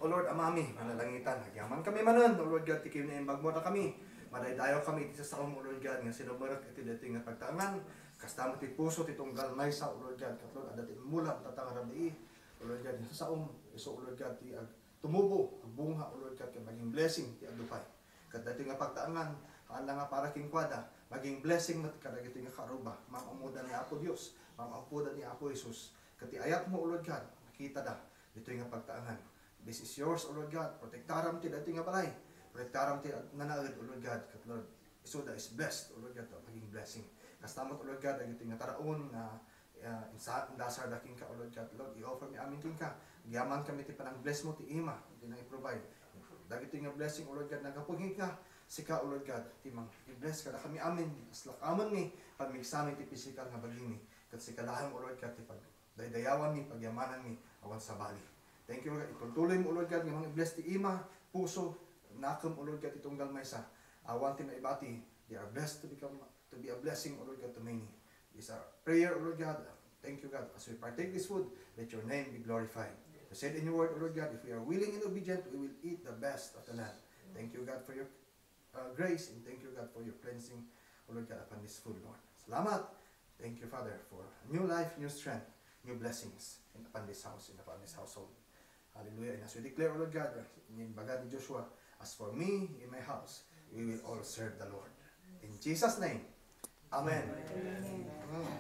O Lord, amami, manalangitan, nagyaman kami manon, O Lord God, tikim na yung bagmura kami, madaydayo kami iti sa saom, O Lord God, nga sinubarak iti dating nga pagtaangan, kastamot iti puso, itong galmay sa, O Lord God, katlod, adating mula, tatangarami, O Lord God, sa saom, iso, O Lord God, ti tumubo, ang bunga, O Lord God, kaya maging blessing, ti adupay, kat dating nga pagtaangan, haan nga para kingkwada, maging blessing mat kadagiti nga karuba, mamamudan ni Apo Dios, mamamudan ni Apo Jesus, kati ayat mo, O Lord God, makita da, dito nga pagtaangan. This is yours, O Lord God. Protektaram ti dati nga balay. Protektaram ti nanaad, O Lord God. Kat Lord, isuda is blessed, O Lord God, maging blessing. Kastamot, O Lord God, agiti nga taraon na dasar daking ka, O Lord God. Lord, i-offer mi amin king ka. Giyaman kami ti panang bless mo ti ima, ti nang i-provide. Dagiti nga blessing, O Lord God, nagapugi ka. Sika, O Lord God, ti mang i-bless ka na kami amin. Aslak amon mi, pagmigsamin ti physical nga baging mi. Kat sikalahan, O Lord God, ti pagdaydayawan mi, pagyamanan mi, awan sa bali. Thank you, Lord. Ituloy mo, Lord God, nga mga bless ti ima, puso, nakam, O Lord God, itong galmay sa awan ti maibati. They are blessed to be a blessing, O Lord God, to many. This is our prayer, O Lord God. Thank you, God. As we partake this food, let your name be glorified. You said in your word, O Lord God, if we are willing and obedient, we will eat the best of the land. Thank you, God, for your grace, and thank you, God, for your cleansing, O Lord God, upon this food, Lord. Salamat. Thank you, Father, for new life, new strength, new blessings upon this house and upon this household. Hallelujah. And as we declare, O Lord God, in bagay ni Joshua, as for me in my house, we will all serve the Lord. In Jesus' name, Amen. Amen.